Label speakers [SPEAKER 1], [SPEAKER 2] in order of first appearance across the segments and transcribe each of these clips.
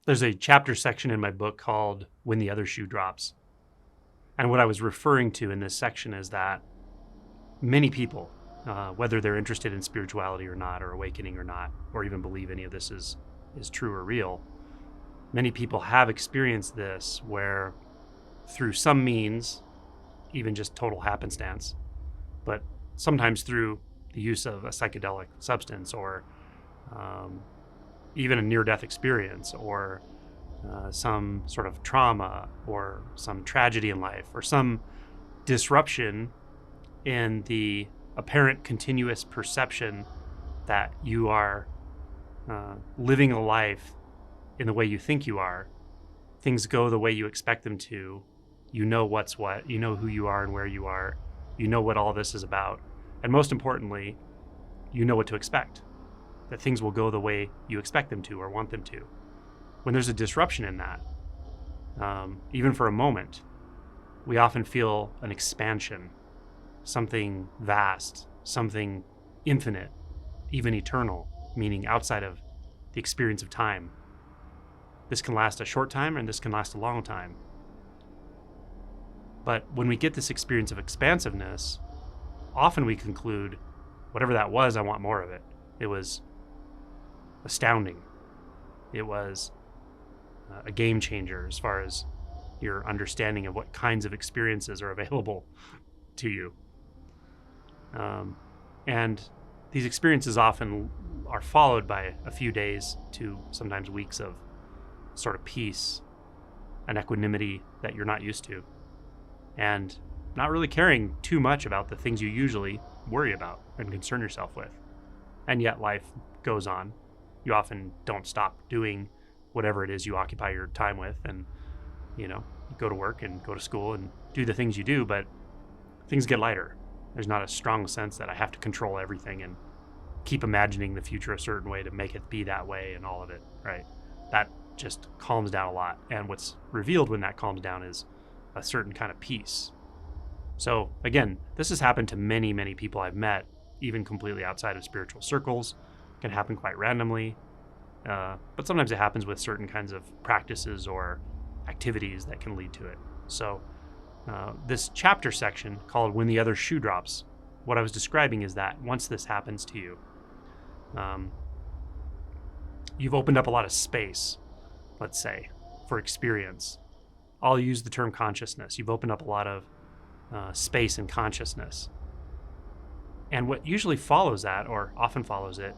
[SPEAKER 1] There's a chapter section in my book called When the Other Shoe Drops. And what I was referring to in this section is that many people, whether they're interested in spirituality or not, or awakening or not, or even believe any of this is true or real, many people have experienced this where through some means, even just total happenstance, but sometimes through the use of a psychedelic substance or even a near-death experience or some sort of trauma or some tragedy in life or some disruption in the apparent continuous perception that you are living a life in the way you think you are. Things go the way you expect them to. You know what's what. You know who you are and where you are. You know what all this is about. And most importantly, you know what to expect. That things will go the way you expect them to or want them to. When there's a disruption in that, even for a moment, we often feel an expansion, something vast, something infinite, even eternal, meaning outside of the experience of time. This can last a short time and this can last a long time. But when we get this experience of expansiveness, often we conclude, whatever that was, I want more of it. It was astounding. It was a game changer as far as your understanding of what kinds of experiences are available to you. And these experiences often are followed by a few days to sometimes weeks of sort of peace and equanimity that you're not used to, and not really caring too much about the things you usually worry about and concern yourself with. And yet life goes on. You often don't stop doing whatever it is you occupy your time with, and you go to work and go to school and do the things you do, but things get lighter. There's not a strong sense that I have to control everything and keep imagining the future a certain way to make it be that way and all of it, right? That just calms down a lot. And what's revealed when that calms down is a certain kind of peace. So again, this has happened to many, many people I've met, even completely outside of spiritual circles. It can happen quite randomly. But sometimes it happens with certain kinds of practices or activities that can lead to it. So this chapter section called When the Other Shoe Drops, what I was describing is that once this happens to you, you've opened up a lot of space, let's say, for experience. I'll use the term consciousness. You've opened up a lot of space and consciousness. And what usually follows that, or often follows it,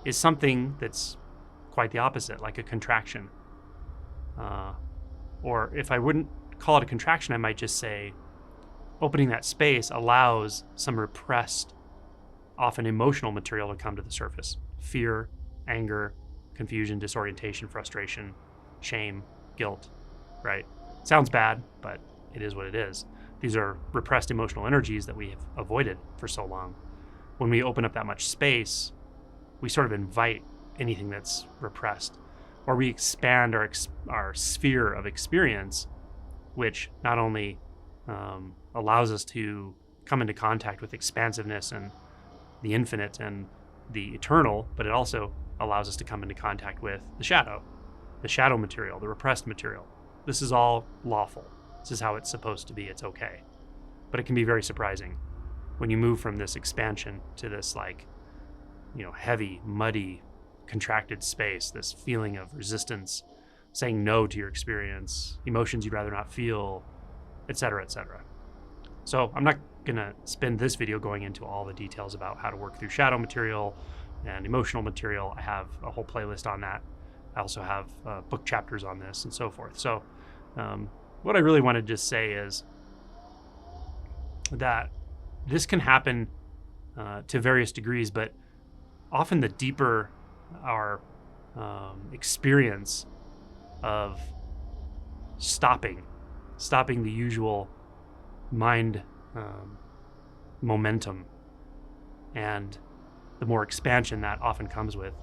[SPEAKER 1] is something that's quite the opposite, like a contraction. Or if I wouldn't call it a contraction, I might just say opening that space allows some repressed, often emotional material to come to the surface. Fear, anger, confusion, disorientation, frustration, shame, guilt, right? Sounds bad, but it is what it is. These are repressed emotional energies that we have avoided for so long. When we open up that much space, we sort of invite anything that's repressed, or we expand our sphere of experience, which not only allows us to come into contact with expansiveness and the infinite and the eternal, but it also allows us to come into contact with the shadow material, the repressed material. This is all lawful. This is how it's supposed to be. It's okay. But it can be very surprising when you move from this expansion to this heavy, muddy, contracted space, this feeling of resistance, saying no to your experience, emotions you'd rather not feel, etc., etc. So I'm not gonna spend this video going into all the details about how to work through shadow material and emotional material. I have a whole playlist on that. I also have book chapters on this and so forth. So what I really want to just say is that this can happen to various degrees, but often the deeper our experience of stopping the usual mind momentum, and the more expansion that often comes with,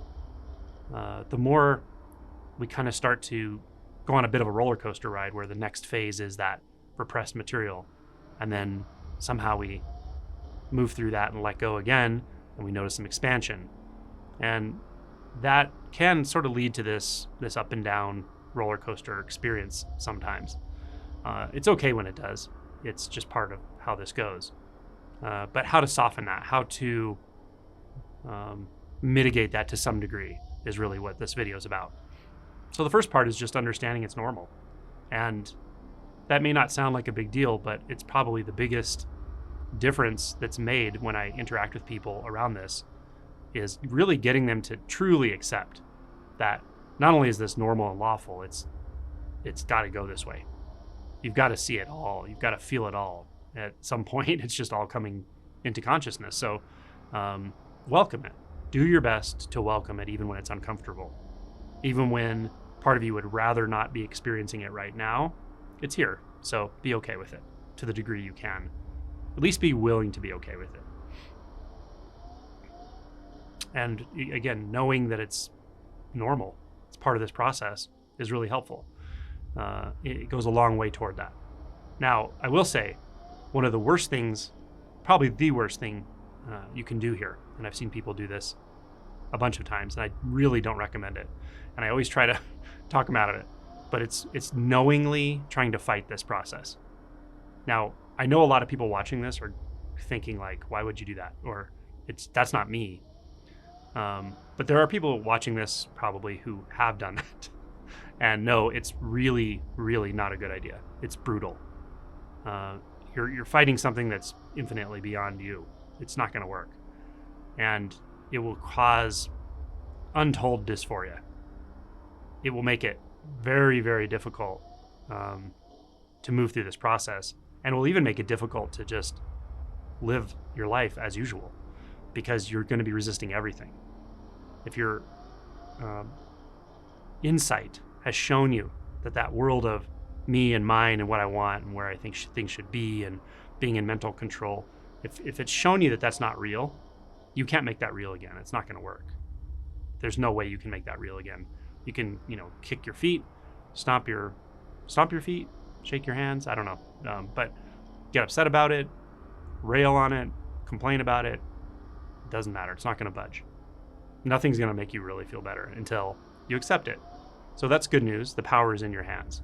[SPEAKER 1] the more we kind of start to go on a bit of a roller coaster ride where the next phase is that repressed material, and then somehow we move through that and let go again, and we notice some expansion. And that can sort of lead to this up and down roller coaster experience sometimes. It's okay when it does. It's just part of how this goes. But how to soften that, how to mitigate that to some degree is really what this video is about. So the first part is just understanding it's normal. And that may not sound like a big deal, but it's probably the biggest difference that's made when I interact with people around this, is really getting them to truly accept that not only is this normal and lawful, it's got to go this way. You've got to see it all. You've got to feel it all. At some point, it's just all coming into consciousness. So welcome it. Do your best to welcome it, even when it's uncomfortable. Even when part of you would rather not be experiencing it right now, it's here. So be okay with it to the degree you can. At least be willing to be okay with it. And again, knowing that it's normal, it's part of this process, is really helpful. It goes a long way toward that. Now, I will say, one of the worst things, probably the worst thing you can do here, and I've seen people do this a bunch of times, and I really don't recommend it. And I always try to talk them out of it, but it's knowingly trying to fight this process. Now, I know a lot of people watching this are thinking like, why would you do that? Or that's not me. But there are people watching this probably who have done that. And no, it's really, really not a good idea. It's brutal. You're fighting something that's infinitely beyond you. It's not going to work. And it will cause untold dysphoria. It will make it very, very difficult to move through this process. And will even make it difficult to just live your life as usual, because you're going to be resisting everything. If your insight has shown you that world of me and mine and what I want and where I think things should be and being in mental control, if it's shown you that that's not real, you can't make that real again. It's not going to work. There's no way you can make that real again. You can, kick your feet, stomp your feet, shake your hands. I don't know, but get upset about it, rail on it, complain about it. It doesn't matter. It's not going to budge. Nothing's going to make you really feel better until you accept it. So that's good news. The power is in your hands.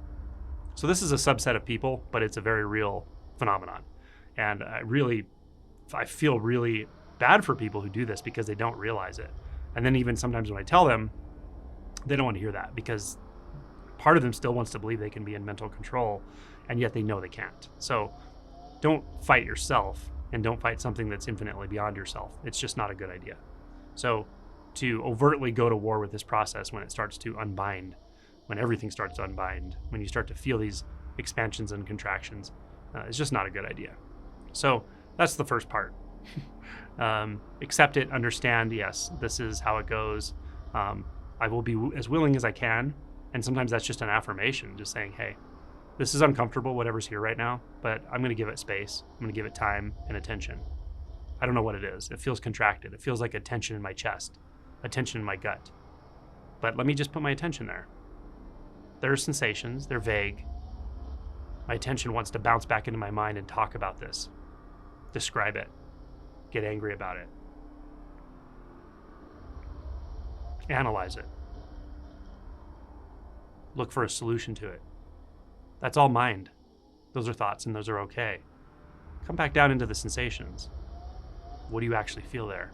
[SPEAKER 1] So this is a subset of people, but it's a very real phenomenon. And I feel really bad for people who do this because they don't realize it. And then even sometimes when I tell them, they don't want to hear that, because part of them still wants to believe they can be in mental control, and yet they know they can't. So don't fight yourself, and don't fight something that's infinitely beyond yourself. It's just not a good idea. So to overtly go to war with this process when it starts to unbind, when everything starts to unbind, when you start to feel these expansions and contractions, is just not a good idea. So that's the first part. Accept it, understand, yes, this is how it goes. I will be as willing as I can. And sometimes that's just an affirmation, just saying, hey, this is uncomfortable, whatever's here right now, but I'm going to give it space. I'm going to give it time and attention. I don't know what it is. It feels contracted. It feels like a tension in my chest, a tension in my gut. But let me just put my attention there. There are sensations. They're vague. My attention wants to bounce back into my mind and talk about this, describe it, get angry about it, analyze it, look for a solution to it. That's all mind. Those are thoughts, and those are okay. Come back down into the sensations. What do you actually feel there?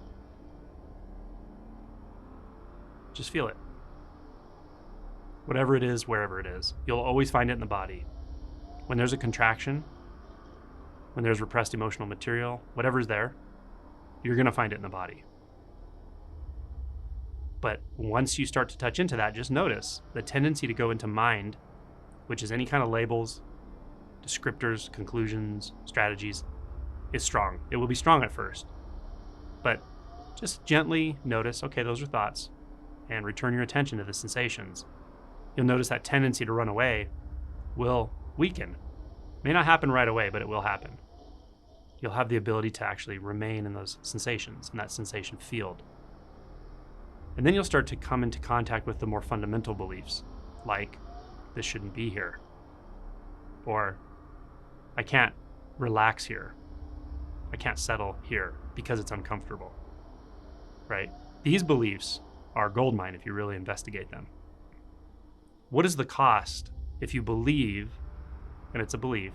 [SPEAKER 1] Just feel it. Whatever it is, wherever it is. You'll always find it in the body. When there's a contraction, when there's repressed emotional material, whatever's there, you're going to find it in the body. But once you start to touch into that, just notice the tendency to go into mind, which is any kind of labels, descriptors, conclusions, strategies, is strong. It will be strong at first. But just gently notice, okay, those are thoughts, and return your attention to the sensations. You'll notice that tendency to run away will weaken. May not happen right away, but it will happen. You'll have the ability to actually remain in those sensations, in that sensation field. And then you'll start to come into contact with the more fundamental beliefs, like, this shouldn't be here. Or, I can't relax here. I can't settle here because it's uncomfortable. Right? These beliefs are goldmine if you really investigate them. What is the cost if you believe, and it's a belief,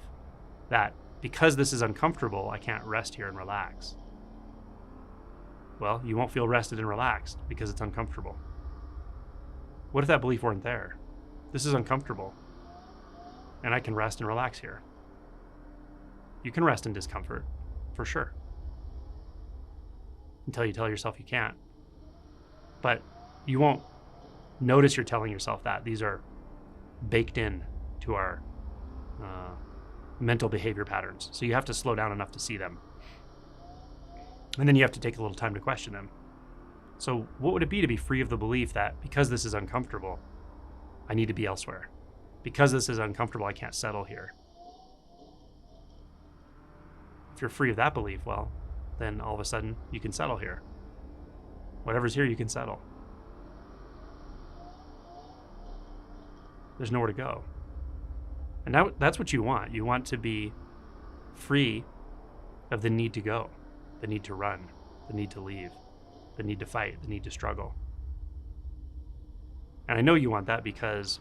[SPEAKER 1] that because this is uncomfortable, I can't rest here and relax? Well, you won't feel rested and relaxed because it's uncomfortable. What if that belief weren't there? This is uncomfortable, and I can rest and relax here. You can rest in discomfort, for sure, until you tell yourself you can't. But you won't notice you're telling yourself that. These are baked in to our mental behavior patterns. So you have to slow down enough to see them. And then you have to take a little time to question them. So what would it be to be free of the belief that because this is uncomfortable, I need to be elsewhere? Because this is uncomfortable, I can't settle here. If you're free of that belief, well, then all of a sudden you can settle here. Whatever's here, you can settle. There's nowhere to go. And that's what you want. You want to be free of the need to go, the need to run, the need to leave, the need to fight, the need to struggle. And I know you want that because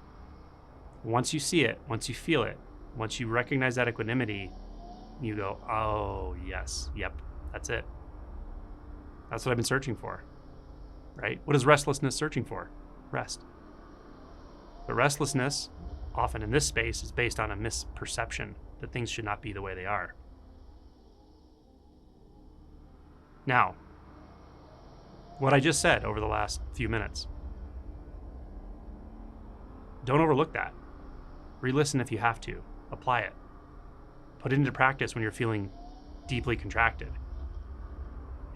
[SPEAKER 1] once you see it, once you feel it, once you recognize that equanimity, you go, oh, yes, yep, that's it. That's what I've been searching for, right? What is restlessness searching for? Rest. But restlessness, often in this space, is based on a misperception that things should not be the way they are. Now, what I just said over the last few minutes, don't overlook that. Re-listen if you have to. Apply it. Put it into practice when you're feeling deeply contracted.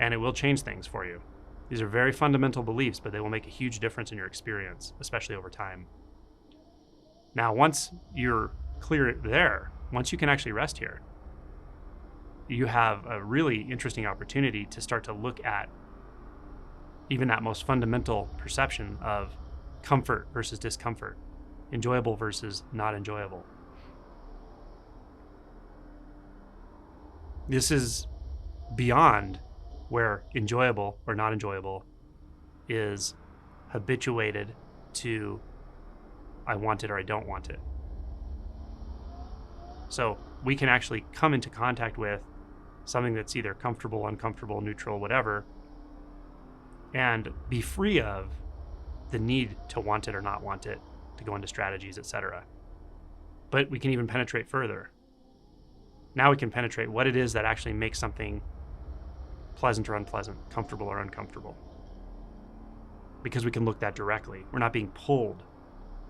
[SPEAKER 1] And it will change things for you. These are very fundamental beliefs, but they will make a huge difference in your experience, especially over time. Now, once you're clear there, once you can actually rest here, you have a really interesting opportunity to start to look at even that most fundamental perception of comfort versus discomfort, enjoyable versus not enjoyable. This is beyond where enjoyable or not enjoyable is habituated to I want it or I don't want it. So we can actually come into contact with something that's either comfortable, uncomfortable, neutral, whatever, and be free of the need to want it or not want it, to go into strategies, etc. But we can even penetrate further. Now we can penetrate what it is that actually makes something pleasant or unpleasant, comfortable or uncomfortable. Because we can look that directly. We're not being pulled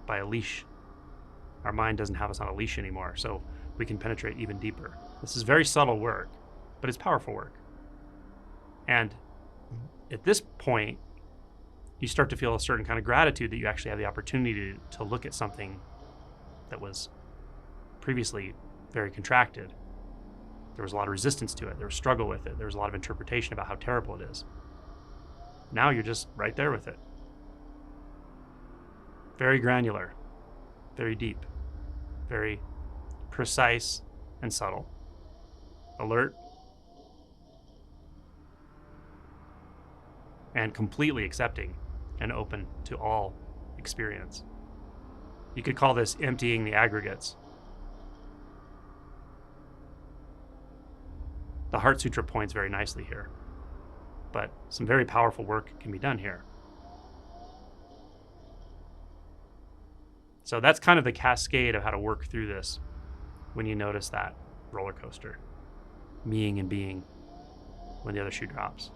[SPEAKER 1] by a leash. Our mind doesn't have us on a leash anymore, so we can penetrate even deeper. This is very subtle work, but it's powerful work. And at this point, you start to feel a certain kind of gratitude that you actually have the opportunity to look at something that was previously very contracted. There was a lot of resistance to it. There was struggle with it. There was a lot of interpretation about how terrible it is. Now you're just right there with it. Very granular, very deep, very precise and subtle. Alert and completely accepting and open to all experience. You could call this emptying the aggregates. The Heart Sutra points very nicely here, but some very powerful work can be done here. So that's kind of the cascade of how to work through this when you notice that roller coaster, meing and being when the other shoe drops.